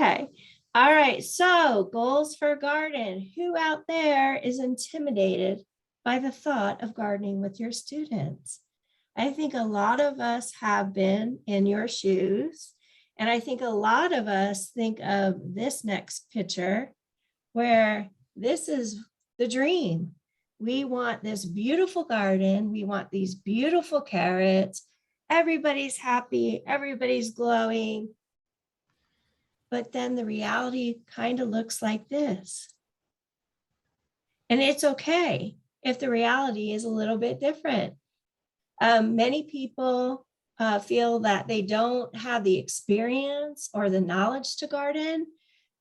Okay. All right. So goals for garden. Who out there is intimidated by the thought of gardening with your students? I think a lot of us have been in your shoes. And I think a lot of us think of this next picture where this is the dream. We want this beautiful garden. We want these beautiful carrots. Everybody's happy. Everybody's glowing. But then the reality kind of looks like this. And it's okay if the reality is a little bit different. Many people feel that they don't have the experience or the knowledge to garden,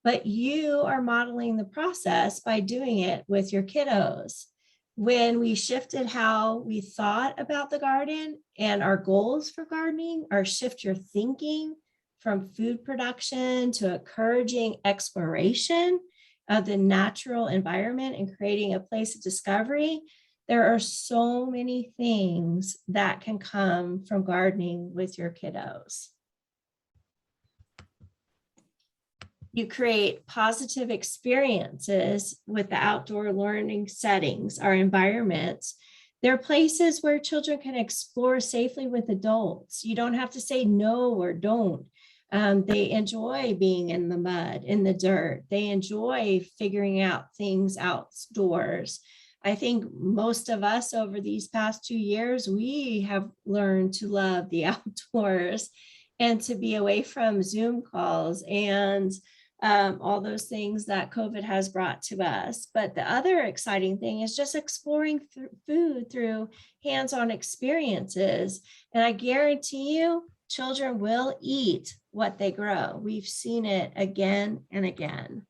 but you are modeling the process by doing it with your kiddos. When we shifted how we thought about the garden and our goals for gardening, or shift your thinking from food production to encouraging exploration of the natural environment and creating a place of discovery, there are so many things that can come from gardening with your kiddos. You create positive experiences with the outdoor learning settings, our environments. They're places where children can explore safely with adults. You don't have to say no or don't. They enjoy being in the mud, in the dirt. They enjoy figuring out things outdoors. I think most of us over these past 2 years, we have learned to love the outdoors and to be away from Zoom calls and all those things that COVID has brought to us. But the other exciting thing is just exploring food through hands-on experiences. And I guarantee you, children will eat what they grow. We've seen it again and again.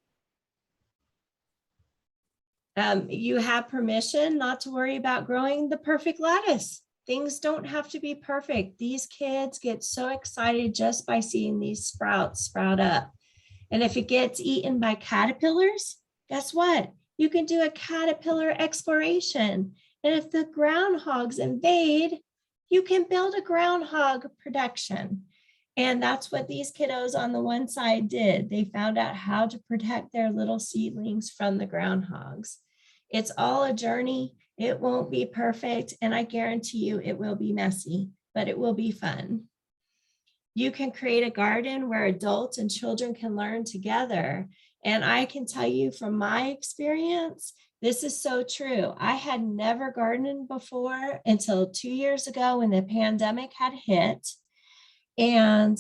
You have permission not to worry about growing the perfect lettuce. Things don't have to be perfect. These kids get so excited just by seeing these sprouts sprout up. And if it gets eaten by caterpillars, guess what? You can do a caterpillar exploration. And if the groundhogs invade, you can build a groundhog production. And that's what these kiddos on the one side did. They found out how to protect their little seedlings from the groundhogs. It's all a journey. It won't be perfect. And I guarantee you it will be messy, but it will be fun. You can create a garden where adults and children can learn together. And I can tell you from my experience, this is so true. I had never gardened before until 2 years ago when the pandemic had hit. And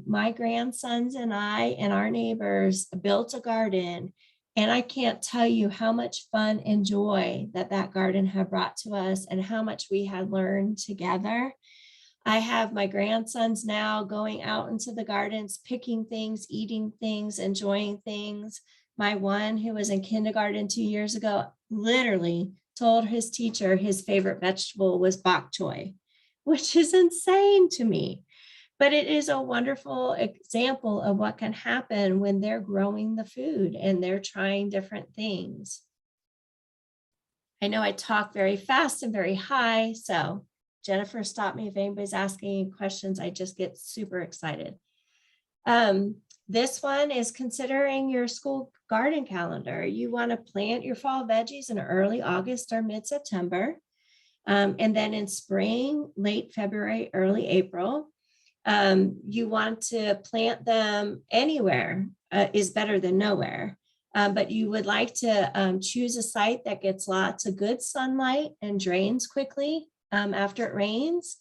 my grandsons and I and our neighbors built a garden. And I can't tell you how much fun and joy that garden had brought to us and how much we had learned together. I have my grandsons now going out into the gardens, picking things, eating things, enjoying things. My one who was in kindergarten 2 years ago literally told his teacher his favorite vegetable was bok choy, which is insane to me. But it is a wonderful example of what can happen when they're growing the food and they're trying different things. I know I talk very fast and very high, so Jennifer, stop me if anybody's asking any questions. I just get super excited. This one is considering your school garden calendar. You want to plant your fall veggies in early August or mid-September. And then in spring, late February, early April. You want to plant them anywhere is better than nowhere. But you would like to choose a site that gets lots of good sunlight and drains quickly after it rains.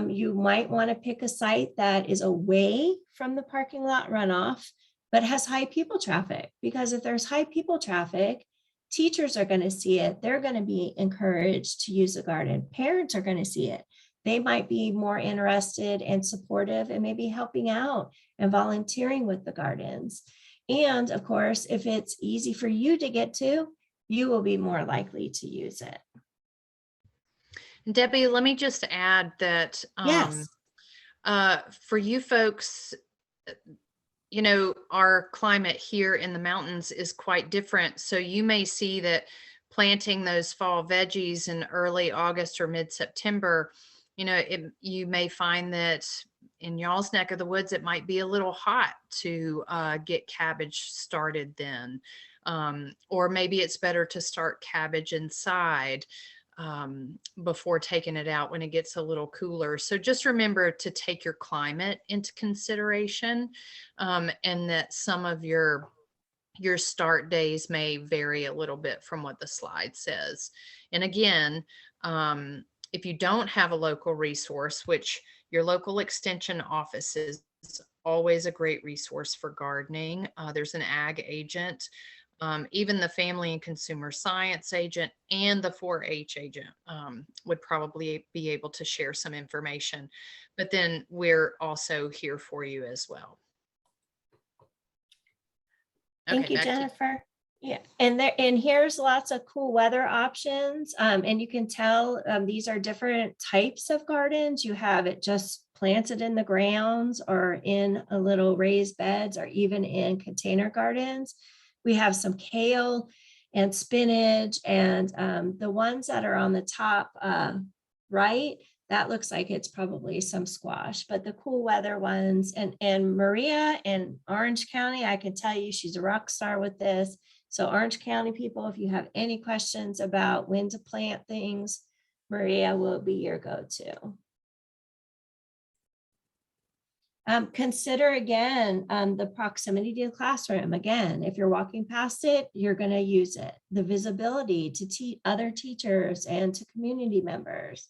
You might want to pick a site that is away from the parking lot runoff, but has high people traffic, because if there's high people traffic, teachers are going to see it. They're going to be encouraged to use the garden. Parents are going to see it. They might be more interested and supportive and maybe helping out and volunteering with the gardens. And of course, if it's easy for you to get to, you will be more likely to use it. Debbie, let me just add that Yes. For you folks, you know, our climate here in the mountains is quite different. So you may see that planting those fall veggies in early August or mid-September, you know, you may find that in y'all's neck of the woods, it might be a little hot to get cabbage started then. Or maybe it's better to start cabbage inside before taking it out when it gets a little cooler. So just remember to take your climate into consideration, and that some of your start days may vary a little bit from what the slide says. And again, if you don't have a local resource, which your local extension office is always a great resource for gardening. There's an ag agent, even the family and consumer science agent and the 4-H agent would probably be able to share some information. But then we're also here for you as well. Thank you, Jennifer. Yeah, and here's lots of cool weather options. And you can tell these are different types of gardens. You have it just planted in the grounds or in a little raised beds or even in container gardens. We have some kale and spinach, and the ones that are on the top right, that looks like it's probably some squash, but the cool weather ones, and Maria in Orange County, I can tell you she's a rock star with this. So Orange County people, if you have any questions about when to plant things, Maria will be your go-to. Consider again the proximity to the classroom. Again, if you're walking past it, you're going to use it. The visibility to other teachers and to community members.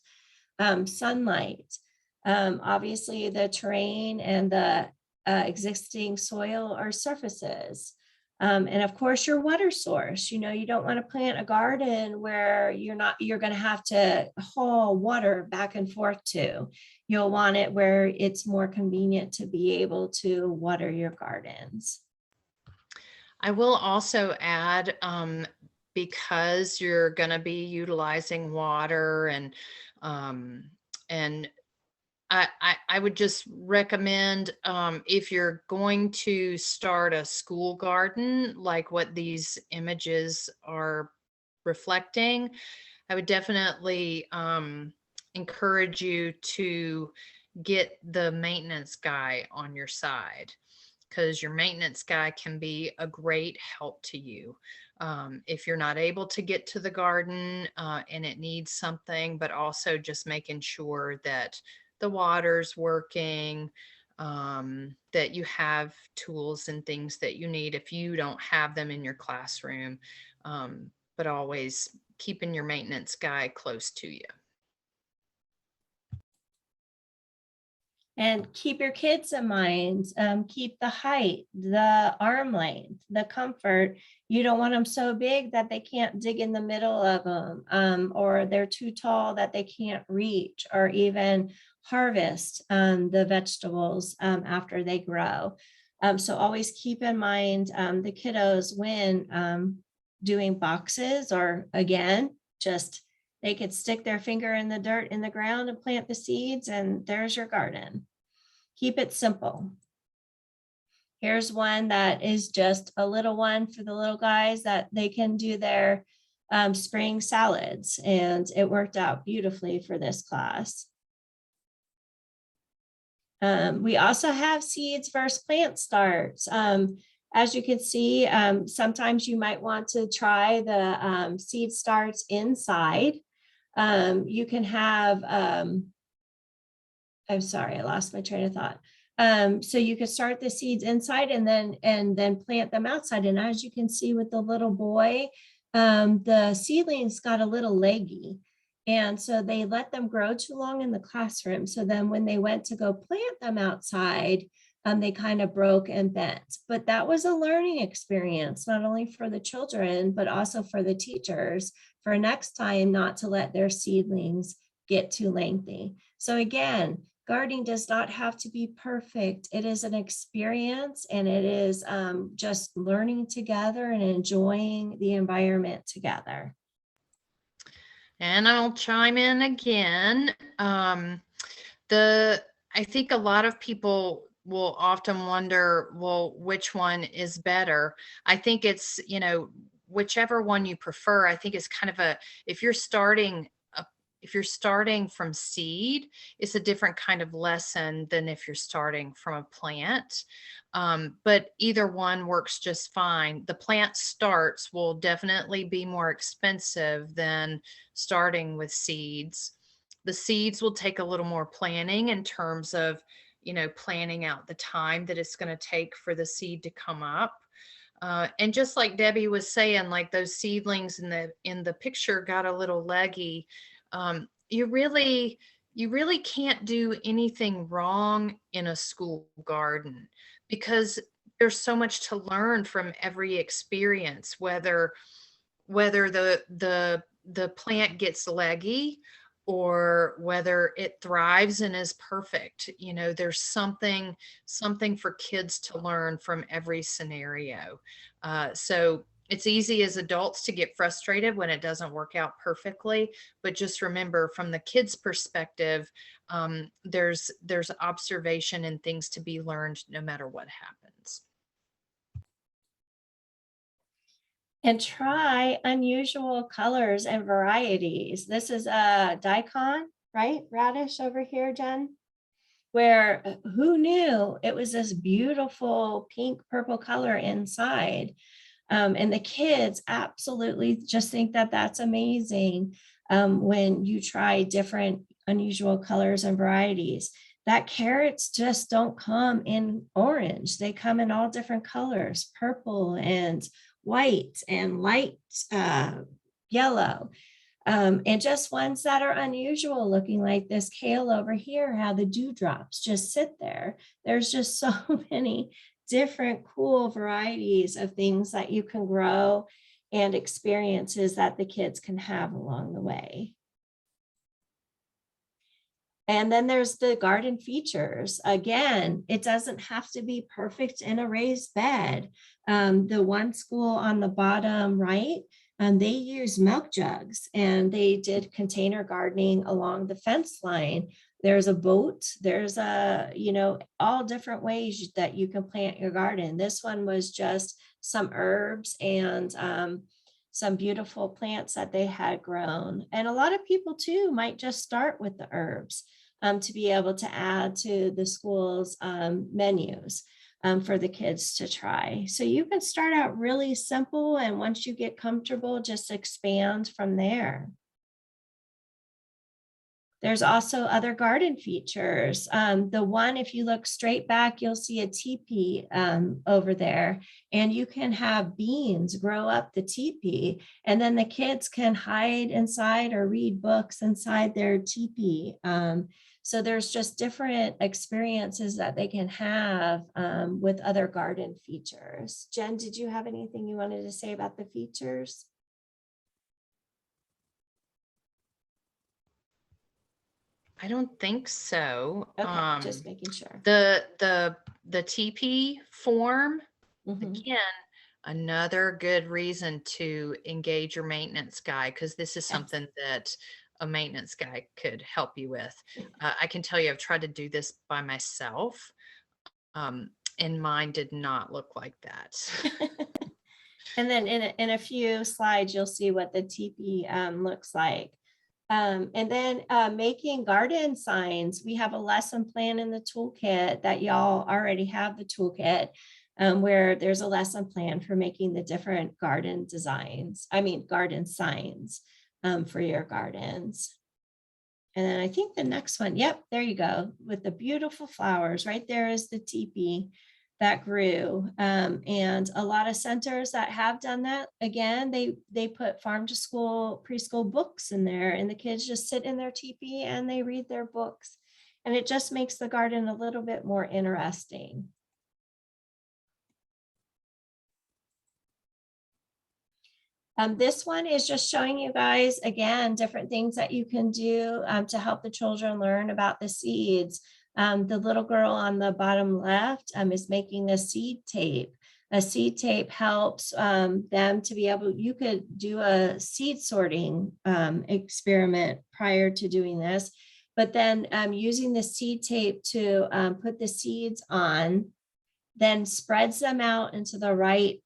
Sunlight, obviously the terrain and the existing soil or surfaces. And of course your water source. You know, you don't want to plant a garden where you're going to have to haul water back and forth to. You'll want it where it's more convenient to be able to water your gardens. I will also add, because you're going to be utilizing water and I would just recommend, if you're going to start a school garden, like what these images are reflecting, I would definitely encourage you to get the maintenance guy on your side, because your maintenance guy can be a great help to you. If you're not able to get to the garden and it needs something, but also just making sure that the water's working, that you have tools and things that you need if you don't have them in your classroom, but always keeping your maintenance guy close to you. And keep your kids in mind, keep the height, the arm length, the comfort. You don't want them so big that they can't dig in the middle of them, or they're too tall that they can't reach or even harvest the vegetables after they grow. So always keep in mind the kiddos when doing boxes, or again, just they could stick their finger in the dirt in the ground and plant the seeds, and there's your garden. Keep it simple. Here's one that is just a little one for the little guys that they can do their spring salads, and it worked out beautifully for this class. We also have seeds versus plant starts. As you can see, sometimes you might want to try the seed starts inside. You can have, I'm sorry, I lost my train of thought. So you could start the seeds inside and then plant them outside. And as you can see with the little boy, the seedlings got a little leggy. And so they let them grow too long in the classroom. So then when they went to go plant them outside, they kind of broke and bent. But that was a learning experience, not only for the children, but also for the teachers, for next time not to let their seedlings get too lengthy. So again, gardening does not have to be perfect. It is an experience, and it is just learning together and enjoying the environment together. And I'll chime in again. I think a lot of people will often wonder, well, which one is better? I think it's, whichever one you prefer. I think it's kind of if you're starting If you're starting from seed, it's a different kind of lesson than if you're starting from a plant. But either one works just fine. The plant starts will definitely be more expensive than starting with seeds. The seeds will take a little more planning in terms of, planning out the time that it's going to take for the seed to come up. And just like Debbie was saying, like those seedlings in the picture got a little leggy. You really can't do anything wrong in a school garden because there's so much to learn from every experience, whether the plant gets leggy or whether it thrives and is perfect. There's something for kids to learn from every scenario. So it's easy as adults to get frustrated when it doesn't work out perfectly, but just remember from the kids' perspective, there's observation and things to be learned no matter what happens. And try unusual colors and varieties. This is a daikon, right? Radish over here, Jen, where who knew it was this beautiful pink purple color inside. And the kids absolutely just think that that's amazing when you try different unusual colors and varieties. That carrots just don't come in orange. They come in all different colors, purple and white and light yellow. And just ones that are unusual looking like this kale over here, how the dewdrops just sit there. There's just so many different cool varieties of things that you can grow and experiences that the kids can have along the way. And then there's the garden features. Again, it doesn't have to be perfect in a raised bed. The one school on the bottom right, they use milk jugs and they did container gardening along the fence line. There's a boat, there's all different ways that you can plant your garden. This one was just some herbs and some beautiful plants that they had grown. And a lot of people too might just start with the herbs to be able to add to the school's menus for the kids to try. So you can start out really simple, and once you get comfortable, just expand from there. There's also other garden features. The one, if you look straight back, you'll see a teepee over there, and you can have beans grow up the teepee, and then the kids can hide inside or read books inside their teepee. So there's just different experiences that they can have with other garden features. Jen, did you have anything you wanted to say about the features? I don't think so. Okay, just making sure. The TP form, Mhm. again, another good reason to engage your maintenance guy, because this is Yes. something that a maintenance guy could help you with. I can tell you, I've tried to do this by myself, and mine did not look like that. And then in a few slides, you'll see what the teepee looks like. And then making garden signs. We have a lesson plan in the toolkit that y'all already have the toolkit where there's a lesson plan for making the different garden garden signs for your gardens. And then I think the next one, yep, there you go, with the beautiful flowers. Right there is the teepee that grew. And a lot of centers that have done that, again, they put farm to school preschool books in there, and the kids just sit in their teepee and they read their books. And it just makes the garden a little bit more interesting. This one is just showing you guys, again, different things that you can do to help the children learn about the seeds. The little girl on the bottom left is making a seed tape. A seed tape helps them to be able, you could do a seed sorting experiment prior to doing this, but then using the seed tape to put the seeds on, then spreads them out into the right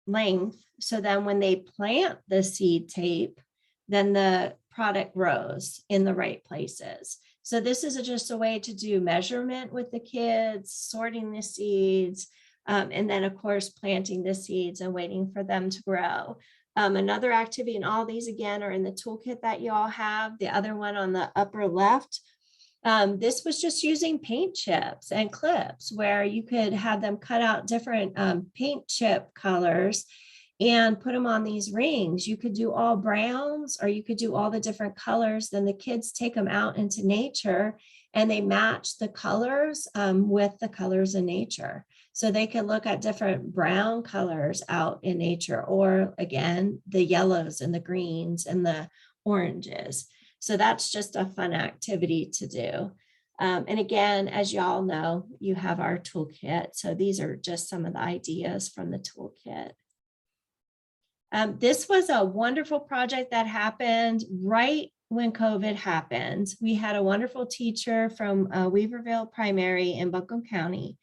length. So then when they plant the seed tape, then the product grows in the right places. So this is just a way to do measurement with the kids, sorting the seeds, and then of course planting the seeds and waiting for them to grow. Another activity, and all these again are in the toolkit that you all have. The other one on the upper left, this was just using paint chips and clips where you could have them cut out different paint chip colors and put them on these rings. You could do all browns or you could do all the different colors. Then the kids take them out into nature and they match the colors with the colors in nature. So they can look at different brown colors out in nature, or again, the yellows and the greens and the oranges. So that's just a fun activity to do. And again, as y'all know, you have our toolkit. So these are just some of the ideas from the toolkit. This was a wonderful project that happened right when COVID happened. We had a wonderful teacher from Weaverville Primary in Buncombe County.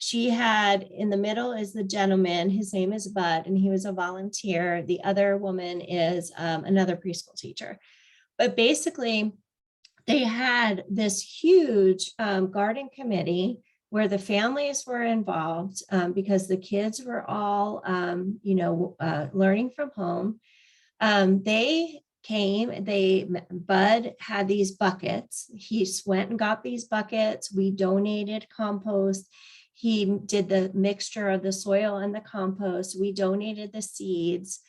She had, in the middle is the gentleman, his name is Bud, and he was a volunteer. The other woman is another preschool teacher. But basically, they had this huge garden committee where the families were involved because the kids were all, learning from home. They came, Bud had these buckets. He went and got these buckets. We donated compost. He did the mixture of the soil and the compost. We donated the seeds,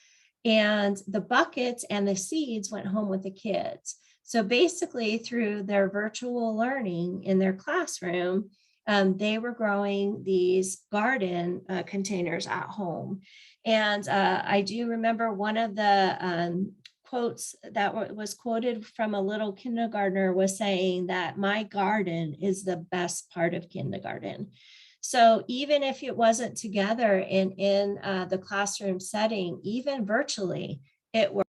and the buckets and the seeds went home with the kids. So basically, through their virtual learning in their classroom, they were growing these garden containers at home. And I do remember one of the quotes that was quoted from a little kindergartner was saying that my garden is the best part of kindergarten. So even if it wasn't together in the classroom setting, even virtually, it worked.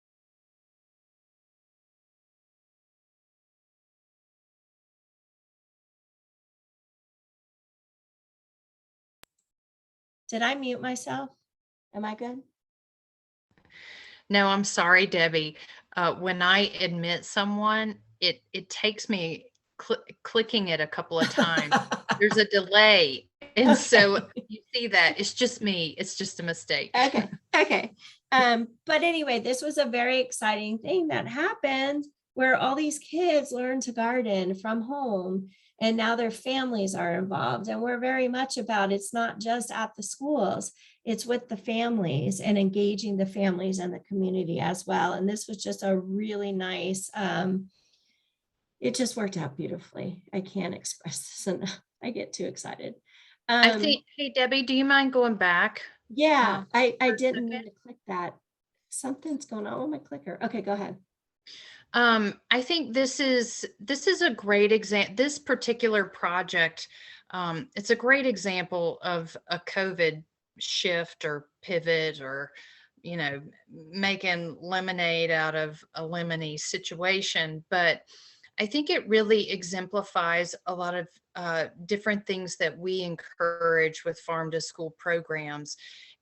Did I mute myself? Am I good? No, I'm sorry, Debbie. When I admit someone, it takes me clicking it a couple of times. There's a delay. And so you see that it's just me. It's just a mistake. Okay. But anyway, this was a very exciting thing that happened where all these kids learned to garden from home, and now their families are involved. And we're very much about, it's not just at the schools, it's with the families and engaging the families and the community as well. And this was just a really nice, it just worked out beautifully. I can't express this enough. I get too excited. I think, hey, Debbie, do you mind going back? Yeah, I didn't mean to click that. Something's going on with my clicker. Okay, go ahead. I think this is a great example. This particular project, it's a great example of a COVID shift or pivot, or making lemonade out of a lemony situation. But I think it really exemplifies a lot of different things that we encourage with farm to school programs,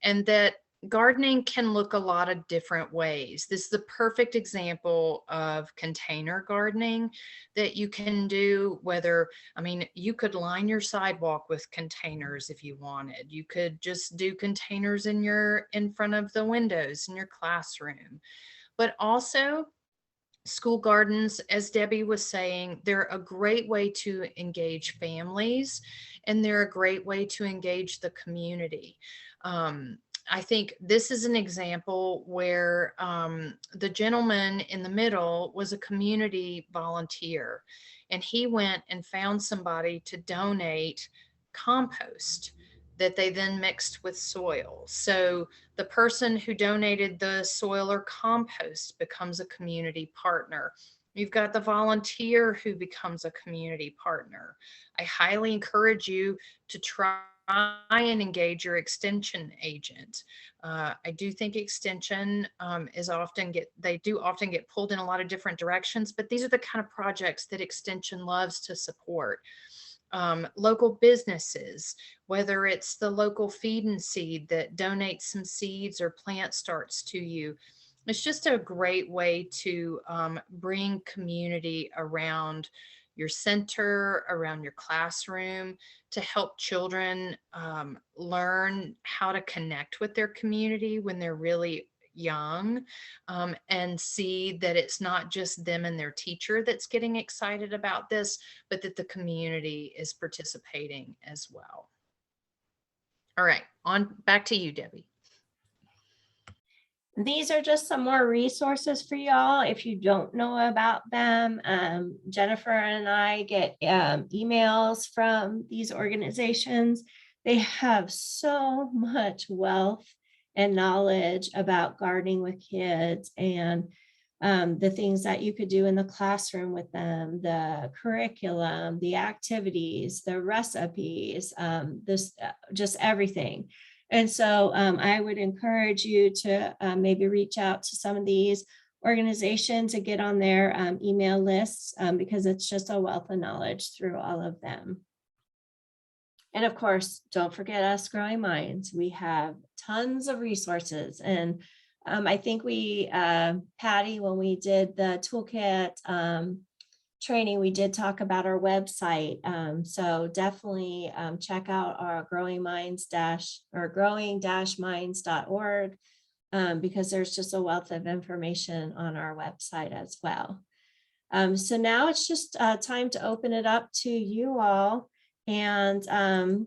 and that gardening can look a lot of different ways. This is the perfect example of container gardening that you can do, you could line your sidewalk with containers if you wanted. You could just do containers in front of the windows in your classroom. But also, school gardens, as Debbie was saying, they're a great way to engage families, and they're a great way to engage the community. I think this is an example where the gentleman in the middle was a community volunteer, and he went and found somebody to donate compost that they then mixed with soil. So the person who donated the soil or compost becomes a community partner. You've got the volunteer who becomes a community partner. I highly encourage you to try and engage your extension agent. I do think extension they do often get pulled in a lot of different directions, but these are the kind of projects that extension loves to support. Local businesses, whether it's the local feed and seed that donates some seeds or plant starts to you. It's just a great way to bring community around your center, around your classroom, to help children learn how to connect with their community when they're really young, and see that it's not just them and their teacher that's getting excited about this, but that the community is participating as well. All right, on back to you, Debbie. These are just some more resources for y'all if you don't know about them. Jennifer and I get emails from these organizations. They have so much wealth and knowledge about gardening with kids, and the things that you could do in the classroom with them, the curriculum, the activities, the recipes, this just everything. And so I would encourage you to maybe reach out to some of these organizations and get on their email lists, because it's just a wealth of knowledge through all of them. And of course, don't forget us Growing Minds. We have tons of resources. And I think we, Patty, when we did the toolkit training, we did talk about our website. So definitely check out our growing-minds.org, because there's just a wealth of information on our website as well. So now it's just time to open it up to you all and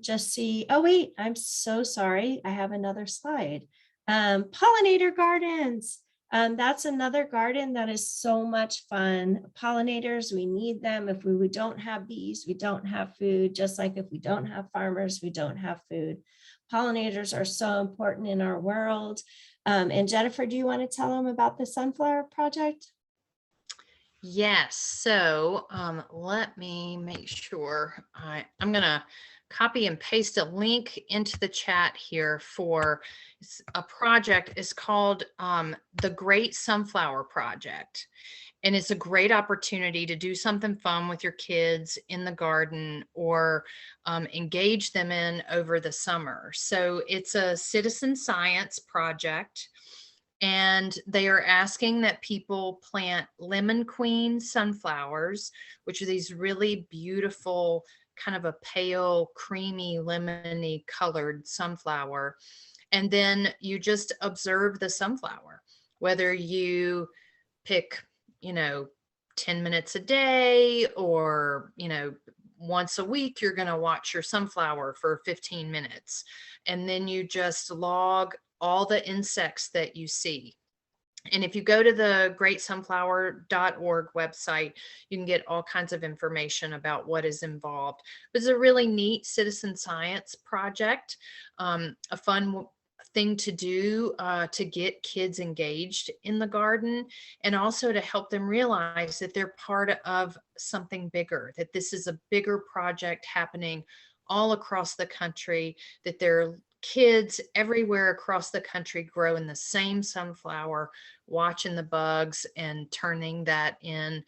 just see. Oh, wait, I'm so sorry. I have another slide. Pollinator gardens. That's another garden that is so much fun. Pollinators, we need them. If we don't have bees, we don't have food. Just like if we don't have farmers, we don't have food. Pollinators are so important in our world. And Jennifer, do you want to tell them about the sunflower project? Yes, so let me make sure I'm gonna copy and paste a link into the chat here for a project. It's called the Great Sunflower Project. And it's a great opportunity to do something fun with your kids in the garden, or engage them in over the summer. So it's a citizen science project, and they are asking that people plant lemon queen sunflowers, which are these really beautiful, kind of a pale, creamy, lemony colored sunflower. And then you just observe the sunflower, whether you pick, 10 minutes a day, or, once a week, you're going to watch your sunflower for 15 minutes. And then you just log all the insects that you see. And if you go to the greatsunflower.org website, you can get all kinds of information about what is involved. It's a really neat citizen science project, a fun thing to do to get kids engaged in the garden, and also to help them realize that they're part of something bigger, that this is a bigger project happening all across the country, that there are kids everywhere across the country growing the same sunflower, watching the bugs and turning that in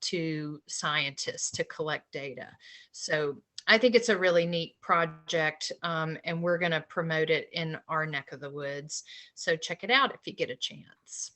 to scientists to collect data. So I think it's a really neat project, and we're going to promote it in our neck of the woods. So check it out if you get a chance.